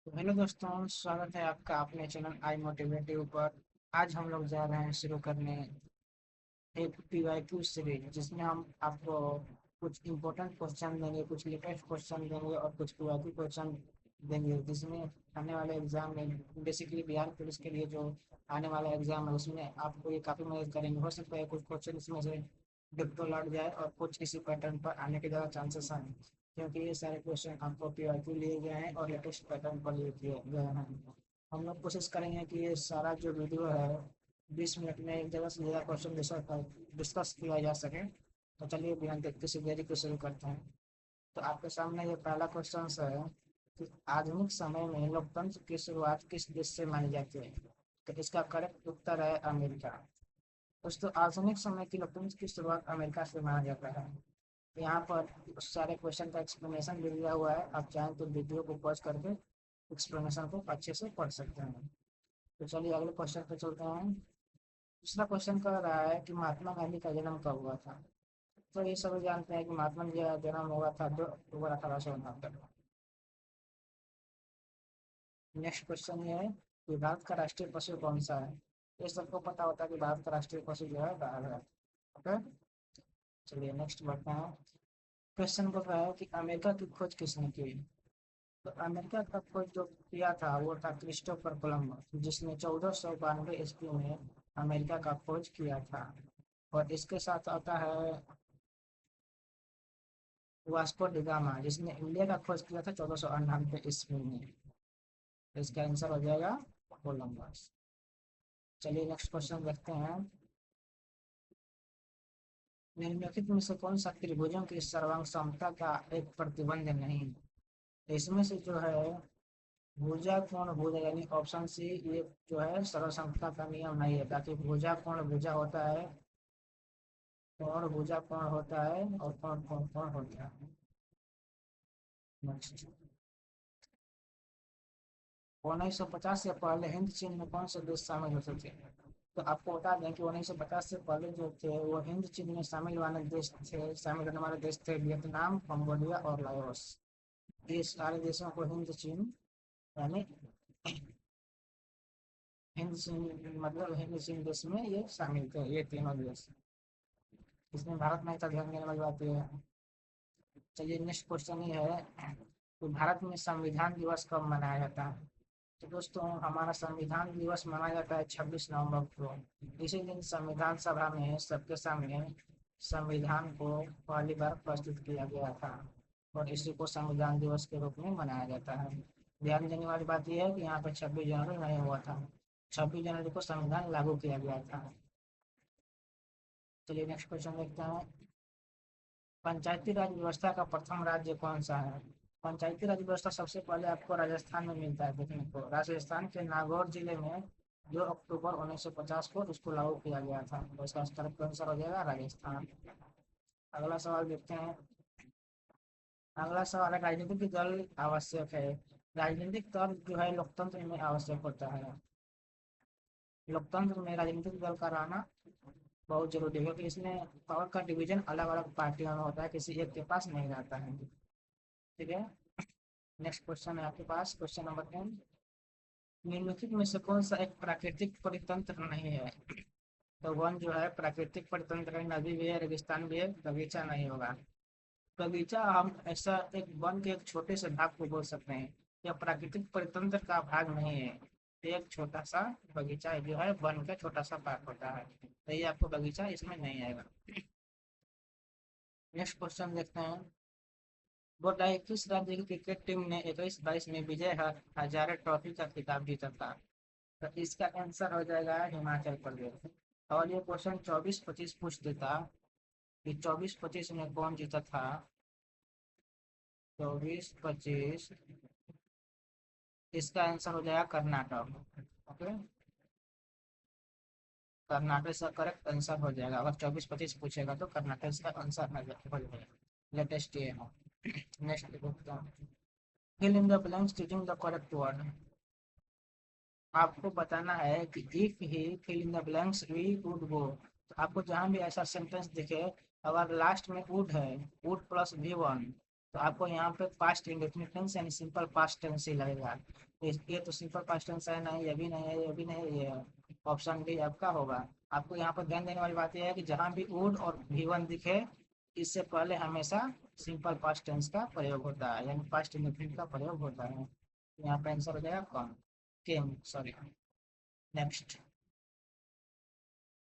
तो हेलो दोस्तों, स्वागत है आपका अपने चैनल आई मोटिवेटिव पर। आज हम लोग जा रहे हैं शुरू करने एक PYQ सीरीज, जिसमें हम आपको कुछ इम्पोर्टेंट क्वेश्चन देंगे, कुछ लेटेस्ट क्वेश्चन देंगे और कुछ PYQ क्वेश्चन देंगे, जिसमें आने वाले एग्जाम में बेसिकली बिहार पुलिस के लिए जो आने वाला एग्जाम है उसमें आपको ये काफ़ी मदद करेंगे। हो सकता है कुछ क्वेश्चन इसमें से डिक्टो लौट जाए और कुछ इसी पैटर्न पर आने के ज़्यादा चांसेस हैं, क्योंकि ये सारे क्वेश्चन आपको PYQ लिए गए हैं और लेटेस्ट पैटर्न पर लिए गए हैं। हम लोग कोशिश करेंगे कि ये सारा जो वीडियो है 20 मिनट में एक जगह से ज़्यादा क्वेश्चन डिस्कस किया जा सके। तो चलिए बिना देर किसी देरी को शुरू करते हैं। तो आपके सामने ये पहला क्वेश्चन है कि आधुनिक समय में लोकतंत्र की शुरुआत किस देश से मानी जाती है? तो इसका करेक्ट उत्तर है अमेरिका। दोस्तों, आधुनिक समय की लोकतंत्र की शुरुआत अमेरिका से माना जाता है। यहाँ पर उस सारे क्वेश्चन का एक्सप्लेनेशन भी दिया हुआ है, आप चाहें तो वीडियो को पॉज करके एक्सप्लेनेशन को अच्छे से पढ़ सकते हैं। तो चलिए अगले क्वेश्चन पे चलते हैं। दूसरा क्वेश्चन कर रहा है कि महात्मा गांधी का जन्म कब हुआ था? तो ये सभी जानते हैं कि महात्मा जी का जन्म हुआ था 2 अक्टूबर 1869। नेक्स्ट क्वेश्चन ये है कि भारत का राष्ट्रीय पशु कौन सा है? ये सबको पता होता है कि भारत का राष्ट्रीय पशु जो है बाघ है। ओके, चलिए नेक्स्ट बढ़ते हैं। क्वेश्चन बोल रहा है कि अमेरिका की खोज किसने की? तो अमेरिका का खोज जो किया था वो था क्रिस्टोफर कोलंबस, जिसने 1492 ईस्वी में अमेरिका का खोज किया था। और इसके साथ आता है वास्को डी गामा, जिसने इंडिया का खोज किया था 1498 ईस्वी में। तो इसका आंसर हो जाएगा कोलंबस। चलिए नेक्स्ट क्वेश्चन देखते हैं। निम्नलिखित में से कौन सा त्रिभुजों की सर्वांग समता का एक प्रतिबंध नहीं है? तो इसमें से जो है भुजा कोण भुजा यानी ऑप्शन सी, ये जो है सर्वसमता का नियम नहीं है, ताकि भुजा कोण भुजा होता है, कोण भुजा कोण होता है और कोण कोण कोण होता है। नेक्स्ट, 1950 से पहले हिंद चीन में कौन से देश शामिल होते थे? तो आपको बता दें कि 1950 से पहले जो थे वो हिंद चीन में शामिल होने वाले देश थे वियतनाम, कंबोडिया और लाओस। ये सारे देशों को हिंद चीन यानी हिंद चीन मतलब हिंद चीन देश में ये शामिल थे, ये तीनों देश। इसमें भारत में इतना ध्यान देने वाली बात ये है। चलिए नेक्स्ट क्वेश्चन ये है कि भारत में संविधान दिवस कब मनाया जाता है? तो दोस्तों, हमारा संविधान दिवस मनाया जाता है 26 नवंबर को। इसी दिन संविधान सभा में सबके सामने संविधान को पहली बार प्रस्तुत किया गया था, और इसी को संविधान दिवस के रूप में मनाया जाता है। ध्यान देने वाली बात यह है कि यहाँ पर 26 जनवरी नहीं हुआ था, 26 जनवरी को संविधान लागू किया गया था। चलिए नेक्स्ट क्वेश्चन देखते हैं। पंचायती राज व्यवस्था का प्रथम राज्य कौन सा है? पंचायती राज व्यवस्था सबसे पहले आपको राजस्थान में मिलता है देखने को। राजस्थान के नागौर जिले में 2 अक्टूबर 1950 को इसको लागू किया गया था। तो इसका करेक्ट आंसर हो जाएगा राजस्थान। अगला सवाल देखते हैं। अगला सवाल है, राजनीतिक दल आवश्यक है? राजनीतिक दल जो है लोकतंत्र में आवश्यक होता है। लोकतंत्र में राजनीतिक दल का रहना बहुत जरूरी है, क्योंकि इसमें पावर का डिवीजन अलग अलग पार्टियों में होता है, किसी एक के पास नहीं रहता है। ठीक है, नेक्स्ट क्वेश्चन है आपके पास, क्वेश्चन नंबर 10। निम्नलिखित में से कौन सा एक प्राकृतिक परितंत्र नहीं है? तो वन जो है प्राकृतिक परितंत्र है, नदी भी है, रेगिस्तान भी है, बगीचा नहीं होगा। बगीचा हम ऐसा एक वन के एक छोटे से भाग को बोल सकते हैं, यह प्राकृतिक परितंत्र का भाग नहीं है। एक छोटा सा बगीचा जो है वन का छोटा सा पार्ट होता है, तो ये आपको बगीचा इसमें नहीं आएगा। नेक्स्ट क्वेश्चन देखते हैं। बताइए किस राज्य की क्रिकेट टीम ने 21-22 में विजय हजारे ट्रॉफी का खिताब जीता था? तो इसका आंसर हो जाएगा हिमाचल प्रदेश। और ये क्वेश्चन 24-25 पूछ देता कि 24-25 में कौन जीता था। 24-25, इसका आंसर हो जाएगा कर्नाटक। ओके, कर्नाटक इसका करेक्ट आंसर हो जाएगा। अगर 24-25 पूछेगा तो कर्नाटक इसका आंसर हो जाएगा। लेटेस्ट ये है। नेक्स्ट देखते हैं। Fill in the blanks teaching the correct word. आपको बताना है कि if he fill in the blanks we would go. तो आपको जहां भी ऐसा सेंटेंस दिखे, अगर लास्ट में वुड है, वुड प्लस V1, तो आपको यहाँ पे पास्ट इंडेफिनिट टेंस यानी सिंपल पास्ट टेंस ही लगेगा। ये तो सिंपल पास्ट टेंस है, नहीं ये भी नहीं है, ये भी नहीं है, ये ऑप्शन डी आपका होगा। आपको यहाँ पर ध्यान देने वाली बात यह है कि जहाँ भी वुड और V1 दिखे, इससे पहले हमेशा सिंपल पास्ट टेंस का प्रयोग होता है, यानी पास्ट इंडेफिनिट का प्रयोग होता है। यहाँ पे आंसर हो जाएगा कौन, केम, सॉरी। नेक्स्ट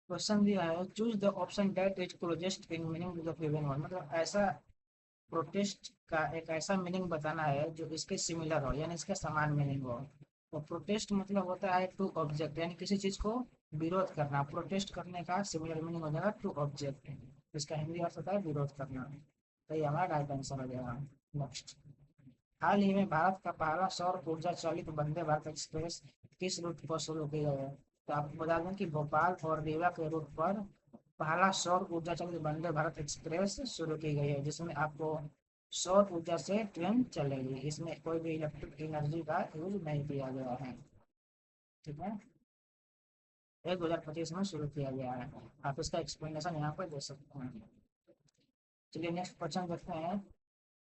क्वेश्चन दिया है, choose the option that is closest in meaning to the given one. मतलब ऐसा प्रोटेस्ट का एक ऐसा मीनिंग बताना है जो इसके सिमिलर हो, यानी इसके समान मीनिंग हो। तो प्रोटेस्ट मतलब होता है टू ऑब्जेक्ट, यानी किसी चीज को विरोध करना। प्रोटेस्ट करने का सिमिलर मीनिंग हो जाएगा टू ऑब्जेक्ट, इसका हिंदी अर्थ होता है विरोध करना। तो ये हमारा राइट आंसर हो जाएगा। नेक्स्ट, हाल ही में भारत का पहला सौर ऊर्जा चालित वंदे भारत एक्सप्रेस किस रूट पर शुरू की गई है? तो आपको बता दें कि भोपाल और रीवा के रूट पर पहला सौर ऊर्जा चालित वंदे भारत एक्सप्रेस शुरू की गई है, जिसमें आपको सौर ऊर्जा से ट्रेन चलेगी। इसमें कोई भी इलेक्ट्रिक एनर्जी का यूज नहीं किया गया है। ठीक है, ये 2025 में शुरू किया गया है। आप इसका एक्सप्लेनेशन यहाँ पर दे सकते हैं। चलिए नेक्स्ट क्वेश्चन देखते हैं।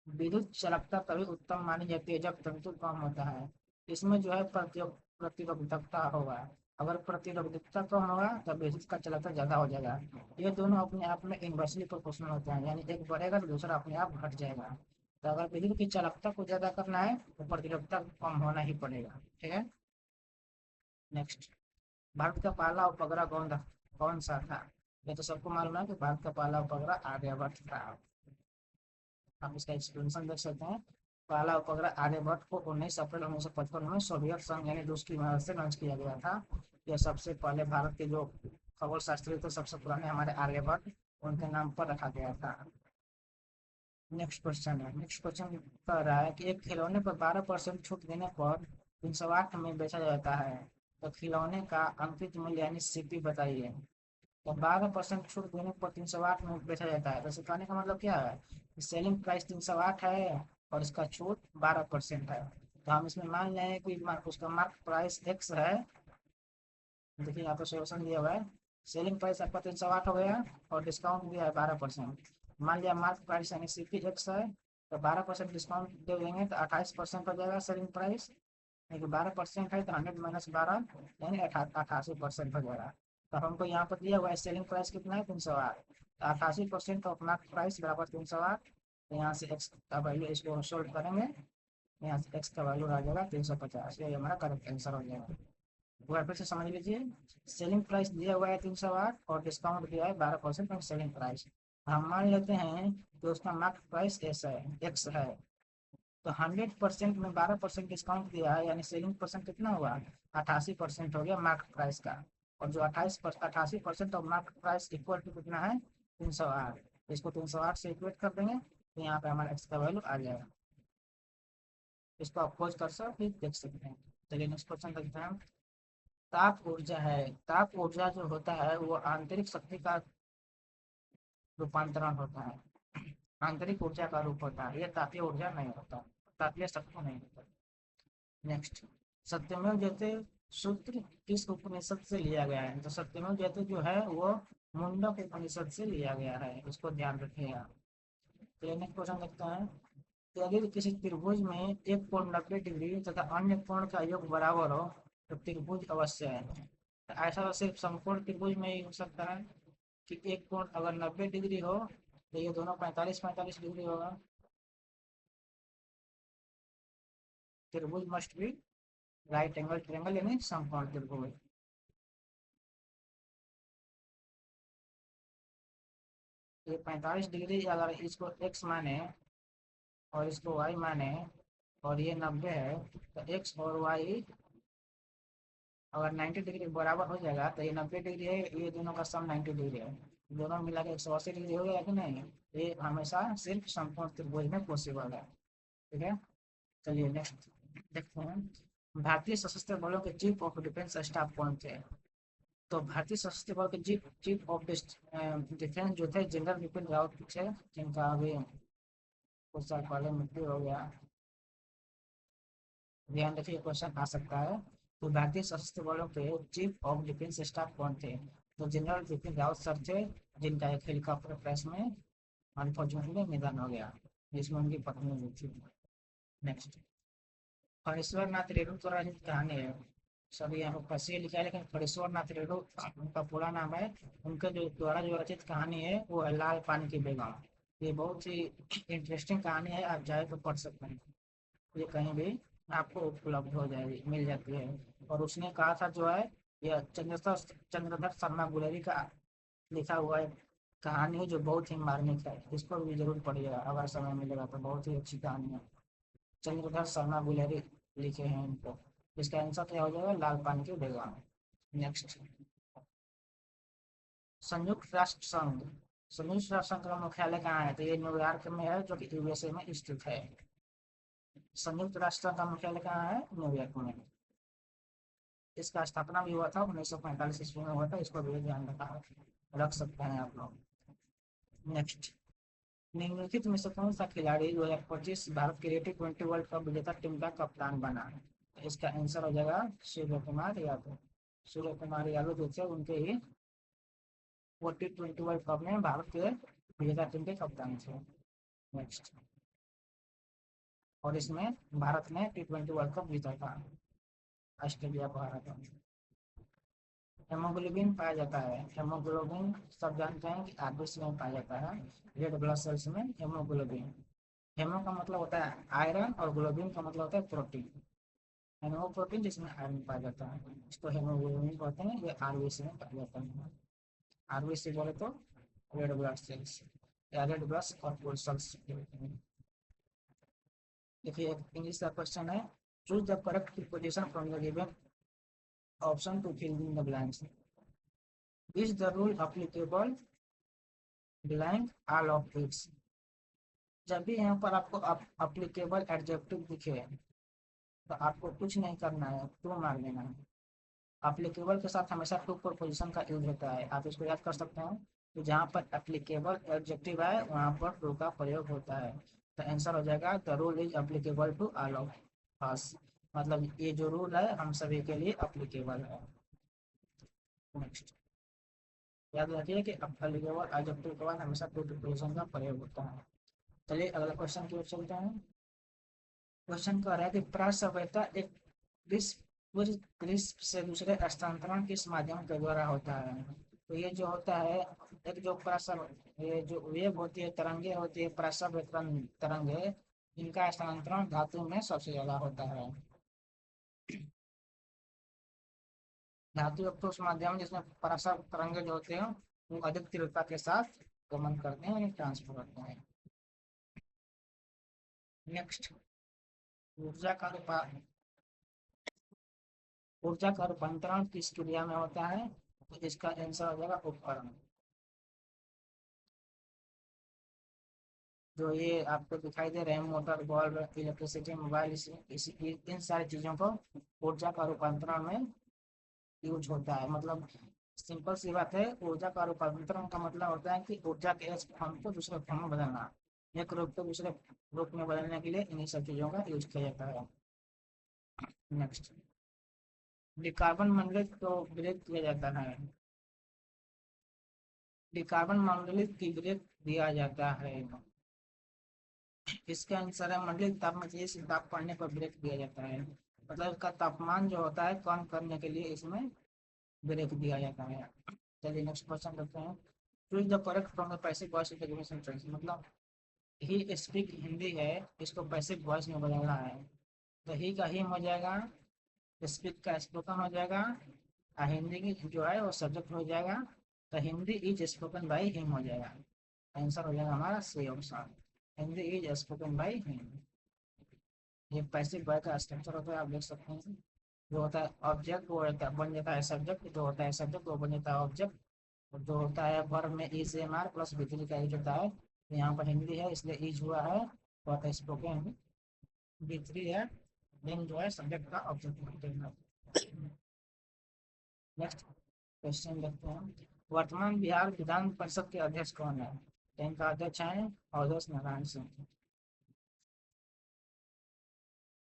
विद्युत चालकता तभी उत्तम मानी जाती है जब तंतु कम होता है। इसमें जो है प्रतिरोधकता होगा। अगर प्रतिरोधकता कम होगा तब विद्युत का चालकता ज्यादा हो जाएगा। ये दोनों अपने आप में इन्वर्सली प्रोपोर्शनल होते हैं, यानी एक बढ़ेगा तो दूसरा अपने आप घट जाएगा। तो अगर विद्युत की चालकता को ज्यादा करना है तो प्रतिरोधकता कम होना ही पड़ेगा। ठीक है, नेक्स्ट, भारत का पहला उपग्रह कौन सा था? ये तो सबको मालूम है कि भारत का पहला उपग्रह आर्यभट्ट था। हम इसका एक्सप्लेनेशन देख सकते हैं। पहला उपग्रह आर्यभट्ट को 19 अप्रैल 1955 में सोवियत संघ यानी रूस की मदद से लॉन्च किया गया था। यह सबसे पहले भारत के जो खगोल शास्त्री थे सबसे पुराने हमारे आर्यभट्ट, उनके नाम पर रखा गया था। नेक्स्ट क्वेश्चन है, नेक्स्ट क्वेश्चन कह रहा है कि एक खिलौने पर 12% छूट देने पर 308 में बेचा जाता है, तो खिलौने का अंकित मूल्य यानी CP बताइए। तो 12% छूट देने पर 308 में बेचा जाता है, तो सिखाने का मतलब क्या है? सेलिंग प्राइस 308 है और इसका छूट 12% है। तो हम इसमें मान लें कि उसका मार्क प्राइस एक्स है। देखिए यहाँ पर सोल्यूशन दिया हुआ है। सेलिंग प्राइस आपका 308 हो गया और डिस्काउंट दिया है 12%। मान लिया मार्क प्राइस यानी CP एक्स है, तो 12% डिस्काउंट दे देंगे तो 28% हो जाएगा सेलिंग प्राइस। यानी 12% है तो 100 - 12 यानी 88% हो जाएगा। तो हमको यहाँ पर दिया हुआ है सेलिंग प्राइस कितना है 308, तो 88% ऑफ मार्क प्राइस बराबर 308। तो यहाँ से एक्स का वैल्यू इसको सोल्व करेंगे, यहाँ से एक्स का वैल्यू आ जाएगा 350। ये हमारा करेक्ट आंसर हो जाएगा। एक बार फिर से समझ लीजिए, सेलिंग प्राइस दिया हुआ है 308 और डिस्काउंट दिया है 12% ऑफ सेलिंग प्राइस। हम मान लेते हैं कि उसका मार्क प्राइस एक्स है, तो 100% में 12% डिस्काउंट दिया है, यानी सेलिंग परसेंट कितना हुआ? 88% हो गया मार्क प्राइस का। और जो 88% of mark price equal to कितना है? 308। इसको 308 से इक्वेट कर देंगे तो यहाँ पे हमारा एक्स का वैल्यू आ जाएगा। इसको आप खोज कर सकते देख सकते हैं। चलिए नेक्स्ट क्वेश्चन देखते हैं। ताप ऊर्जा है, ताप ऊर्जा जो होता है वो आंतरिक शक्ति का रूपांतरण होता है, आंतरिक ऊर्जा का रूप होता है। ये तापीय ऊर्जा नहीं होता, तापीय शक्ति नहीं होता। नेक्स्ट, सत्यमेव जयते सूत्र किस उपनिषद से लिया गया है? तो सत्यमेव जयते जो है वो मुंडक उपनिषद से लिया गया है, इसको ध्यान रखिएगा। तो नेक्स्ट क्वेश्चन देखते हैं। यदि किसी त्रिभुज में एक कोण 90 डिग्री तथा अन्य कोण का योग बराबर हो तो त्रिभुज अवश्य है। तो ऐसा सिर्फ समकोण त्रिभुज में ही हो सकता है कि एक कोण अगर 90 डिग्री हो तो ये दोनों 45-45 डिग्री होगा। त्रिभुज must be right angle triangle यानी समकोण त्रिभुज। ये 45 डिग्री अगर इसको x माने और इसको y माने और ये 90 है, तो x और y अगर 90 डिग्री बराबर हो जाएगा तो ये 90 डिग्री है, ये दोनों का सम 90 डिग्री है, दोनों मिला के 180 डिग्री हो गया कि नहीं? ये हमेशा सिर्फ समकोण त्रिभुज में पॉसिबल है। ठीक है, चलिए नेक्स्ट देखते हैं। भारतीय सशस्त्र बलों के चीफ ऑफ डिफेंस स्टाफ कौन थे? तो भारतीय सशस्त्र बल के चीफ चीफ ऑफ डिफेंस जो थे जनरल बिपिन रावत थे, जिनका अभी कुछ साल पहले मृत्यु हो गया। ध्यान रखिए क्वेश्चन आ सकता है। तो भारतीय सशस्त्र बलों के चीफ ऑफ डिफेंस स्टाफ कौन थे? तो जनरल बिपिन रावत सर थे, जिनका एक हेलीकॉप्टर क्रैश में अनफॉर्चुनेटली निधन हो गया, जिसमें उनकी पत्नी भी थी। नेक्स्ट, फणीश्वर नाथ रेणु तो रचित कहानी है। सभी यहाँ पर फंसी लिखा है, लेकिन फणीश्वर नाथ रेणु उनका पूरा नाम है। उनके जो द्वारा जो रचित कहानी है वो है लाल पानी की बेगम। ये बहुत ही इंटरेस्टिंग कहानी है, आप चाहे तो पढ़ सकते हैं। ये कहीं भी आपको उपलब्ध हो जाएगी, मिल जाती है। और उसने कहा था जो है, यह चंद्रधर शर्मा गुलेरी का लिखा हुआ है कहानी है, जो बहुत ही मार्मिक है। इसको भी जरूर पढ़िएगा अगर समय मिलेगा तो, बहुत ही अच्छी कहानी है। चंद्रधर शर्मा गुलेरी लिखे हैं इनको। इसका आंसर क्या हो जाएगा? लाल पानी की बेगम। नेक्स्ट, संयुक्त राष्ट्र संघ। संयुक्त राष्ट्र संघ का मुख्यालय कहाँ है? तो ये न्यूयॉर्क में है, जो कि यूएसए में स्थित है। संयुक्त राष्ट्र का मुख्यालय कहाँ है? न्यूयॉर्क में। इसका स्थापना भी हुआ था 1945 ईस्वी में हुआ था। इसको भी ध्यान रख सकते हैं आप लोग। नेक्स्ट, निम्नलिखित में से कौन सा खिलाड़ी 2025 भारत के T20 वर्ल्ड कप विजेता टीम का कप्तान बना? तो इसका आंसर हो जाएगा सूर्य कुमार यादव। सूर्य कुमार यादव जो थे, उनके ही वो T20 वर्ल्ड कप में भारत के विजेता टीम के कप्तान थे। नेक्स्ट, और इसमें भारत ने T20 वर्ल्ड कप जीता था, ऑस्ट्रेलिया को हरा था। हेमोग्लोबिन पाया जाता है। हेमोग्लोबिन सब जानते हैं कि आरबीसी में पाया जाता है, रेड ब्लड सेल्स में हेमोग्लोबिन। हेमो का मतलब होता है आयरन और ग्लोबिन का मतलब होता है प्रोटीन। हेमो प्रोटीन जिसमें आयरन पाया जाता है, इसको हेमोग्लोबिन कहते हैं। ये आरबीसी में पाया जाता है। आरबीसी बोले तो रेड ब्लड सेल्स या रेड ब्लड और सेल्स। देखिए, एक इंग्लिश का क्वेश्चन है, choose the correct preposition from the given option to fill in the blanks. Is the rule applicable blank all of its. जब भी यहाँ पर आपको अप्लीकेबल एडजेक्टिव दिखे तो आपको कुछ नहीं करना है, टू मार देना है। अप्लीकेबल के साथ हमेशा टू प्रीपोजिशन का यूज होता है, आप इसको याद कर सकते हैं। तो जहाँ पर एप्लीकेबल एडजेक्टिव है वहाँ पर टू का प्रयोग होता है। तो आंसर हो जाएगा the rule is applicable to all of us. मतलब ये जो रूल है हम सभी के लिए अप्लीकेबल है। नेक्स्ट, याद रखिए कि अप्लीकेबल एडजेक्टिव के बाद हमेशा टू प्रीपोजिशन का प्रयोग होता है। चलिए अगला क्वेश्चन की ओर चलते हैं। क्वेश्चन कह रहा है कि प्रासभ्यता एक विश्व से दूसरे स्थानांतरण किस माध्यम के द्वारा होता है? तो ये जो होता है, एक जो प्रासव ये जो वेव होती है, तरंगे होती है, प्रासव तरंगे, इनका स्थानांतरण धातु में सबसे ज्यादा होता है। धातु एक ठोस माध्यम जिसमें प्रासव तरंगे जो होते हैं वो अधिक तीव्रता के साथ गमन करते हैं, ट्रांसफर करते हैं। नेक्स्ट, ऊर्जा का ऊर्जा का रूपांतरण किस क्रिया में होता है? तो इसका आंसर हो जाएगा उपकरण। जो ये आपको दिखाई दे रहे हैं, मोटर, बल्ब, इलेक्ट्रिसिटी, मोबाइल, इन सारी चीजों को ऊर्जा का रूपांतरण में यूज होता है। मतलब सिंपल सी बात है, ऊर्जा का रूपांतरण का मतलब होता है कि ऊर्जा के एक फॉर्म को दूसरे फॉर्म में बदलना। एक रूप को दूसरे रूप में बदलने के लिए इन्हीं सब चीजों का यूज किया जाता है। नेक्स्ट, डिकार्बन मंडलित को ब्रेक किया जाता है। डिकार्बन मंडलित की ब्रेक दिया जाता है। इसका आंसर है मंडलित ताप में तेजी से ताप पड़ने पर ब्रेक दिया जाता है। मतलब इसका तापमान जो होता है कम करने के लिए इसमें ब्रेक दिया जाता है। चलिए नेक्स्ट क्वेश्चन करते हैं। Choose the correct from the passive voice recognition sentence. मतलब ही स्पीक हिंदी है, इसको पैसिव वॉइस में बदलना है। तो ही का हिम हो जाएगा, स्पीक का स्पोकन हो जाएगा, और हिंदी की जो है वो सब्जेक्ट हो जाएगा। तो Hindi is spoken by him हो जाएगा। आंसर हो जाएगा हमारा C option, Hindi is spoken by him. ये पैसिव वॉइस का स्ट्रक्चर होता है, आप देख सकते हैं। जो होता है ऑब्जेक्ट वो बन जाता है सब्जेक्ट, जो होता है सब्जेक्ट वो बन जाता है ऑब्जेक्ट। और जो होता है वर्ब में ई से एम आर प्लस वी3 का यूज होता है। तो यहाँ पर हिंदी है इसलिए ईज हुआ है, और स्पोकन वी3 है, देन जो है सब्जेक्ट का ऑब्जेक्ट। नेक्स्ट क्वेश्चन देखते हैं। वर्तमान बिहार विधान परिषद के अध्यक्ष कौन है? तो इनका अध्यक्ष है अवधेश नारायण सिंह।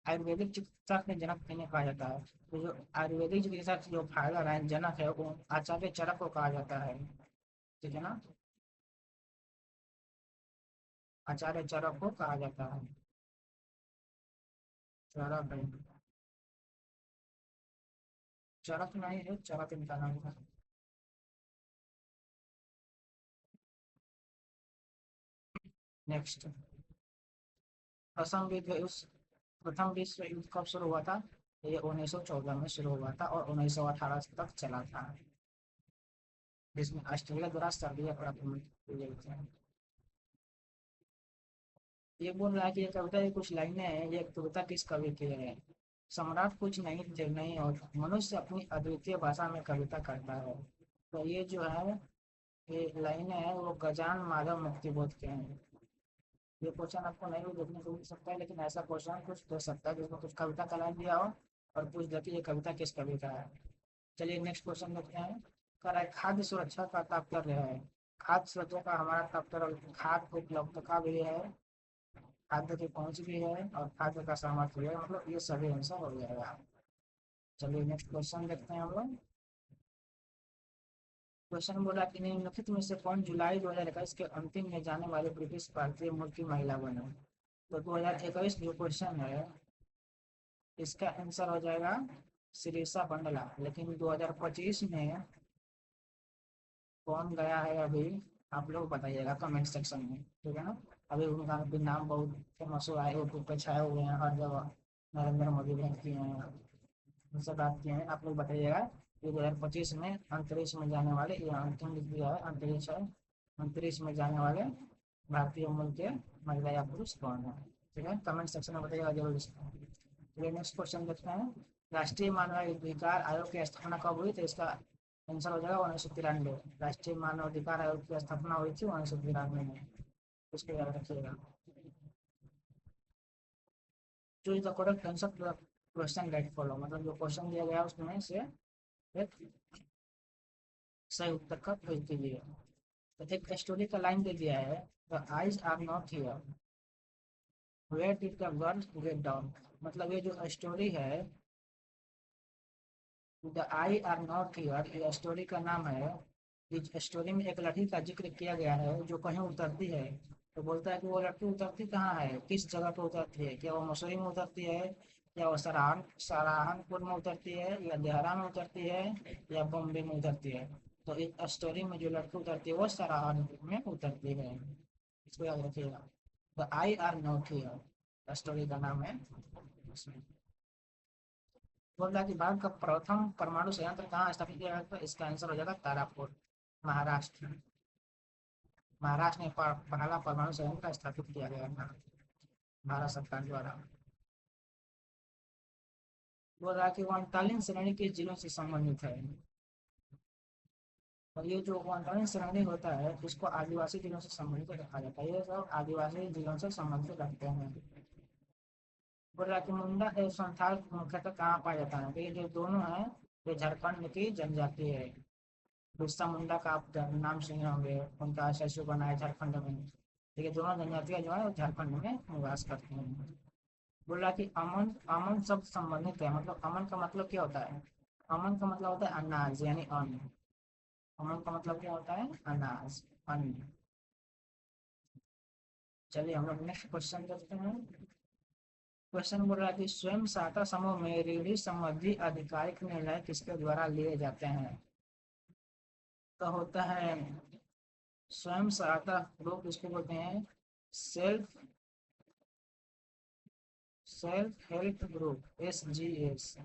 आयुर्वेदिक चिकित्सा के जनक किन्हें कहा जाता है? तो जो आयुर्वेदिक चिकित्सा जो फायदा है जनक है वो आचार्य चरक को कहा जाता है। ठीक है ना, आचार्य चरक को कहा जाता है। चरा भाई, चरक नहीं है, चरक इनका नाम था। नेक्स्ट, प्रथम विश्व युद्ध कब शुरू हुआ था? ये 1914 में शुरू हुआ था और 1918 तक चला था, जिसमें ऑस्ट्रेलिया द्वारा सर्बिया पर आक्रमण किए गए थे। ये बोल रहा है कि ये कविता की कुछ लाइनें हैं, ये कविता किस कवि की है? सम्राट कुछ नहीं थे, नहीं और मनुष्य अपनी अद्वितीय भाषा में कविता करता है। तो ये जो है, ये लाइनें हैं वो गजान माधव मुक्तिबोध के हैं। ये क्वेश्चन आपको नहीं भी देखने को मिल सकता है, लेकिन ऐसा क्वेश्चन कुछ दे सकता है जिसमें कुछ कविता का लाइन दिया हो और पूछ दे कि ये कविता किस कवि का है। चलिए नेक्स्ट क्वेश्चन देखते हैं। कह रहा है खाद्य सुरक्षा का तात्पर्य है। खाद्य सुरक्षा का हमारा तात्पर्य खाद्य उपलब्धता भी है, खाद्य की पहुंच भी है और खाद्य का सामर्थ्य भी है, मतलब ये सभी आंसर हो जाएगा। चलिए नेक्स्ट क्वेश्चन देखते हैं हम लोग। क्वेश्चन बोला कि निम्नलिखित में से कौन जुलाई 2021 के अंतिम में जाने वाले ब्रिटिश भारतीय मूल की महिला बने? तो 2021 जो क्वेश्चन है, इसका आंसर हो जाएगा सिरिसा बंडला। लेकिन 2025 में कौन गया है अभी, आप लोग बताइएगा कमेंट सेक्शन में, ठीक है ना। अभी उनका भी नाम बहुत फेमस हुआ है, यूट्यूब पे छाए हुए हैं हर जगह। नरेंद्र मोदी भी किए हैं, उनसे बात किए हैं। आप लोग बताइएगा कि 2025 में अंतरिक्ष में जाने वाले, ये अंतिम लिख दिया है अंतरिक्ष है, अंतरिक्ष में जाने वाले भारतीय मूल के महिला या पुरुष कौन है? ठीक है, कमेंट सेक्शन में बताइएगा जरूर इसको। चलिए नेक्स्ट क्वेश्चन देखते हैं। राष्ट्रीय मानवाधिकार आयोग की स्थापना कब हुई? तो इसका आंसर हो जाएगा 1993। राष्ट्रीय मानवाधिकार आयोग की स्थापना हुई थी 1993 में, इसको याद रखिएगा। Choose the correct answer to the question get follow, मतलब जो क्वेश्चन दिया गया उसमें से एक सही उत्तर का खोज कीजिए। तो एक स्टोरी का लाइन दे दिया है, the eyes are not here, where did the girl get down. मतलब ये जो स्टोरी है, the eye are not here, ये स्टोरी का नाम है। इस स्टोरी में एक लड़की का जिक्र किया गया है जो कहीं उतरती है। तो बोलता है कि वो लड़की उतरती कहाँ है, किस जगह पे उतरती है, क्या वो मसूरी में उतरती है, या वो सहारनपुर में उतरती है, या देहरा में उतरती है, या बॉम्बे में उतरती है? तो इस स्टोरी में जो लड़की उतरती है वो सहारनपुर में उतरती है, इसको याद रखिएगा। The eye are not here story का नाम है। बोल रहा है कि भारत का प्रथम परमाणु संयंत्र कहाँ स्थापित किया गया था? इसका आंसर हो जाएगा तारापुर, महाराष्ट्र। महाराष्ट्र में पहला परमाणु संयंत्र स्थापित किया गया था भारत सरकार द्वारा। बोल रहा है कि वनटालिन श्रेणी किस जिलों से संबंधित है? और ये जो वनटालिन श्रेणी होता है इसको आदिवासी जिलों से संबंधित रखा जाता है, ये सब आदिवासी जिलों से संबंधित रखते हैं। बोल रहा है कि मुंडा एवं संथाल मुख्यतः कहाँ पाया जाता है? तो ये जो दोनों है, ये झारखंड की जनजाति है। बिरसा मुंडा का आप नाम सुने होंगे, उनका स्टैचू बना है झारखंड में। ठीक है, दोनों जनजातियां जो है वो झारखंड में निवास करती हैं। बोल रहा कि अमन, अमन शब्द संबंधित है, मतलब अमन का मतलब क्या होता है? अमन का मतलब होता है अनाज यानी अन्न। अमन का मतलब क्या होता है? अनाज, अन्न। चलिए हम लोग नेक्स्ट क्वेश्चन देखते हैं। क्वेश्चन बोल रहा है कि स्वयं सहायता समूह में ऋणी संबंधी आधिकारिक निर्णय किसके द्वारा लिए जाते हैं? तो होता है स्वयं सहायता ग्रुप, इसको बोलते हैं self self help group, SGS।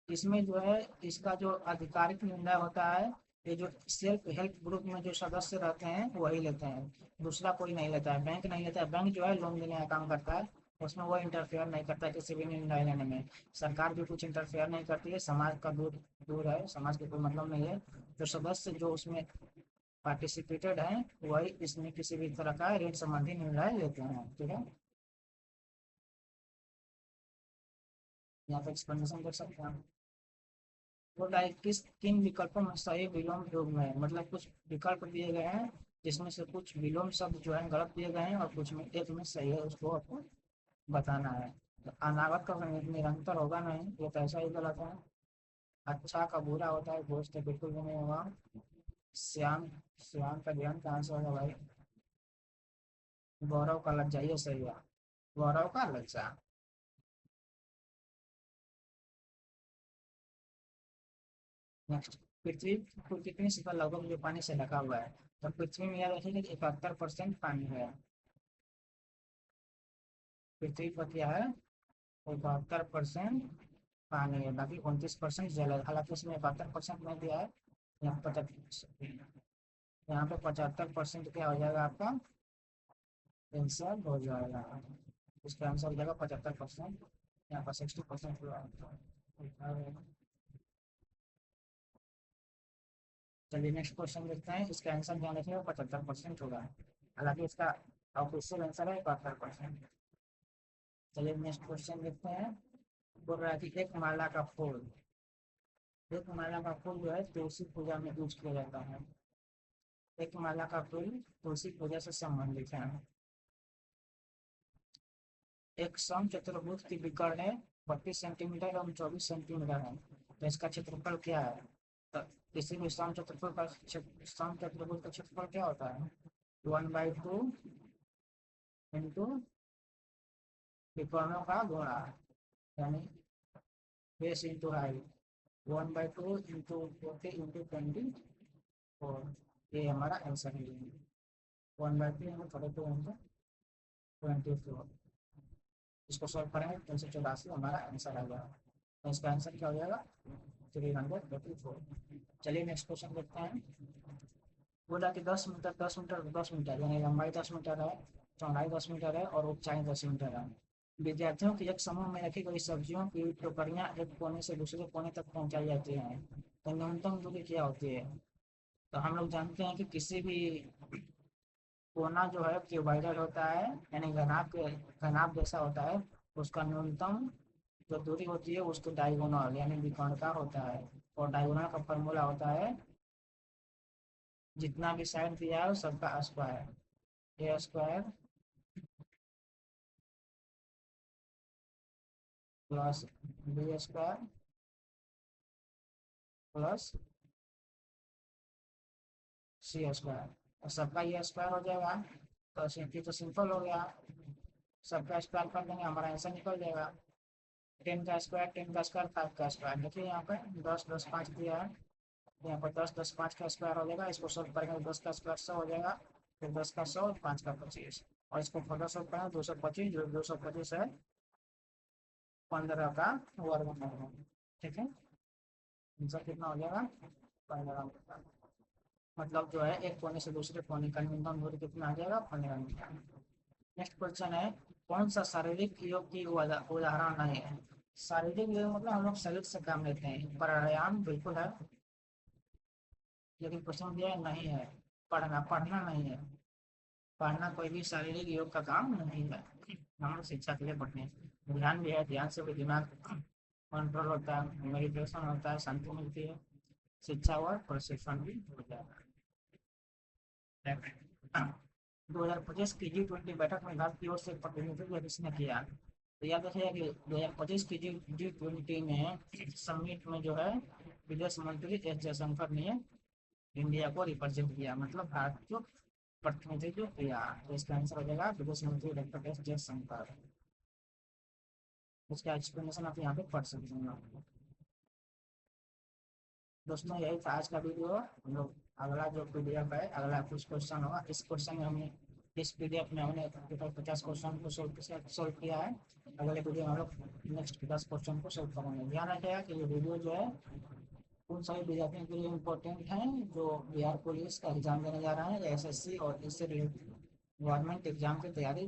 इसमें जो है इसका जो आधिकारिक निर्णय होता है, ये जो सेल्फ हेल्प ग्रुप में जो सदस्य रहते हैं वही लेते हैं, दूसरा कोई नहीं लेता है। बैंक नहीं लेता है, बैंक जो है लोन देने का काम करता है, उसमें वो इंटरफेयर नहीं करता है किसी भी निर्णय लेने में। सरकार भी कुछ इंटरफेयर नहीं करती है, समाज का दूर दूर है, समाज को कोई मतलब नहीं है। जो सदस्य जो उसमें पार्टिसिपेटेड हैं वही इसमें किसी भी तरह का ऋण संबंधी निर्णय लेते हैं, ठीक है। यहाँ पे एक्सप्लेनेशन देख सकते हैं। वो लाइक किस किन विकल्पों में सही विलोम योग में है, मतलब कुछ विकल्प दिए गए हैं जिसमें से कुछ विलोम शब्द जो है गलत दिए गए हैं और कुछ में एक में सही है, उसको आपको बताना है। तो अनागत का निरंतर होगा नहीं, ये तो ऐसा ही गलत है। अच्छा का बुरा होता है, घोष तो बिल्कुल भी नहीं होगा। श्याम, श्याम का ध्यान कहाँ से होगा भाई? गौरव का लज्जा, ये सही है, गौरव का लज्जा। नेक्स्ट, पृथ्वी को कितनी सतह लगभग जो पानी से ढका हुआ है? तो पृथ्वी में याद रखिए कि 71% पानी है। पृथ्वी पर क्या है? 71% पानी है, बाकी 29% जल है। हालांकि उसमें 71% नहीं दिया है, यहाँ 75, यहाँ पे 75% क्या हो जाएगा आपका आंसर हो जाएगा। इसका आंसर हो जाएगा 75%, यहाँ पर 60% हुआ। चलिए नेक्स्ट क्वेश्चन देखते हैं, इसका आंसर ध्यान रखिएगा 75% होगा, हालांकि इसका ऑफिशियल आंसर है 71%। चलिए नेक्स्ट क्वेश्चन देखते हैं। बोल रहा है कि एक माला का फूल जो है तुलसी पूजा में यूज किया जाता है। एक माला का फूल तुलसी पूजा से संबंधित है। एक सम चतुर्भुज की विकर्ण 32 सेंटीमीटर एवं 24 सेंटीमीटर है, तो इसका क्षेत्रफल क्या है? तो किसी भी सम चतुर्भुज का क्षेत्रफल क्या होता है? 1/2 इंटू विकर्णों का गुणा, यानी base into height. 1/2 into 40 into 24, ये हमारा आंसर है। 1/2 इंटू 42 इंटू 24, इसको सॉल्व करेंगे 384 हमारा आंसर आ जाएगा। तो इसका आंसर क्या हो जाएगा? 384। चलिए नेक्स्ट क्वेश्चन देखते हैं। बोला कि 10 मीटर 10 मीटर 10 मीटर, यानी लंबाई 10 मीटर है, चौड़ाई 10 मीटर है और ऊंचाई 10 मीटर है। विद्यार्थियों के एक समूह में रखी गई सब्जियों की टोकरियां एक कोने से दूसरे कोने तक पहुंचाई जाती हैं, तो न्यूनतम दूरी क्या होती है? तो हम लोग जानते हैं कि किसी भी कोना जो है क्यूबॉइडल होता है, यानी घनाभ जैसा होता है, उसका न्यूनतम जो दूरी होती है उसको डायगोनल यानी विकर्णिका होता है। और डायगोनल का फॉर्मूला होता है, जितना भी साइड दिया है सबका square, A square plus B square plus C square, और सबका ये स्क्वायर हो जाएगा। तो तो सिंपल हो गया, सबका स्क्वायर कर देंगे हमारा आंसर निकल जाएगा। 10 का स्क्वायर 5 का स्क्वायर, देखिए यहाँ पे 10 10 5 दिया है, यहाँ पर 10 10 5 का स्क्वायर हो जाएगा। इसको सॉल्व करेंगे 10 का स्क्वायर 100 हो जाएगा, फिर 10 का 100, 5 का 25, और इसको फर्दर सॉल्व करेंगे 225, जो 225 है 15 का वर्गमूल। ठीक है, आंसर कितना हो जाएगा? 15 मतलब जो है एक कोने से दूसरे कोने का न्यूनतम दूरी कितना आ जाएगा? 15 मीटर। नेक्स्ट क्वेश्चन है, कौन सा शारीरिक योग की उदाहरण नहीं है? शारीरिक योग मतलब हम लोग शरीर से काम लेते हैं, प्राणायाम बिल्कुल है, लेकिन क्वेश्चन दिया है नहीं है। पढ़ना पढ़ना नहीं है, पढ़ना कोई भी शारीरिक योग का काम नहीं है। हम लोग शिक्षा के लिए पढ़ते हैं। ध्यान भी है, ध्यान से भी दिमाग कंट्रोल होता है, मेडिटेशन होता है, शांति मिलती है, शिक्षा और प्रशिक्षण भी हो जाता है। 2025 की G20 बैठक में भारत की ओर से प्रतिनिधित्व किसने किया? तो याद रखिएगा कि 2025 की G20 में समिट में जो है विदेश मंत्री एस जयशंकर ने इंडिया को रिप्रेजेंट किया, मतलब भारत को प्रतिनिधित्व किया। तो इसका आंसर हो जाएगा विदेश मंत्री डॉक्टर एस जयशंकर। उसका एक्सप्लेनेशन आप यहाँ पे पढ़ सकते हैं। दोस्तों यही था आज का वीडियो। हम लोग अगला जो पीडीएफ है, अगला कुछ क्वेश्चन होगा, इस क्वेश्चन में हमने इस पीडीएफ में हमने 50 क्वेश्चन को सोल्व किया है। अगले वीडियो में हम लोग नेक्स्ट 10 क्वेश्चन को सोल्व करेंगे। ध्यान रखिएगा कि ये वीडियो जो है उन सभी विद्यार्थियों के लिए इम्पोर्टेंट हैं जो बिहार पुलिस का एग्जाम देने जा रहे हैं, या एसएससी और इससे रिलेटेड गवर्नमेंट एग्जाम की तैयारी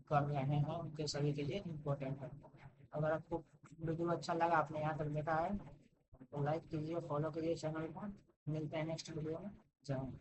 कर रहे हैं, उनके सभी के लिए इम्पोर्टेंट है। अगर आपको वीडियो अच्छा लगा, आपने यहाँ तक देखा है, तो लाइक कीजिए, फॉलो कीजिए चैनल को। मिलते हैं नेक्स्ट वीडियो में। जय हिंद।